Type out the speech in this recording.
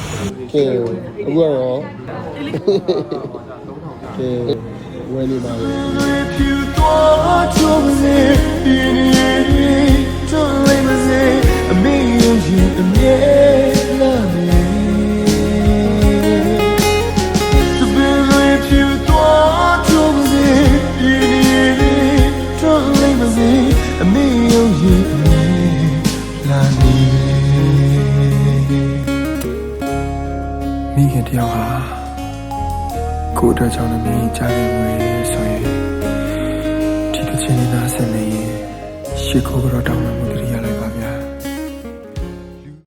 အခုကတော့ကဲဝယ်နေပါလေဖြူသွားကြုံစေဒီနေ့တော့လေးမစေအမေရင်အမြဲလာနေသူပင်လေးဖြူသွားကြုံစေဒီနေ့တော့လေးမစေအမေရင်အမြဲလာနေမိခင်တယောက်ဟာကိုယ်အတွက်ကြောင့်လည်းမင်းကြားခဲ့ဘူးလေဆိုရင်ဒီတစ်ချိန်လေးသားဆက်နေရင်ရှေ့ကိုတော့တောင်း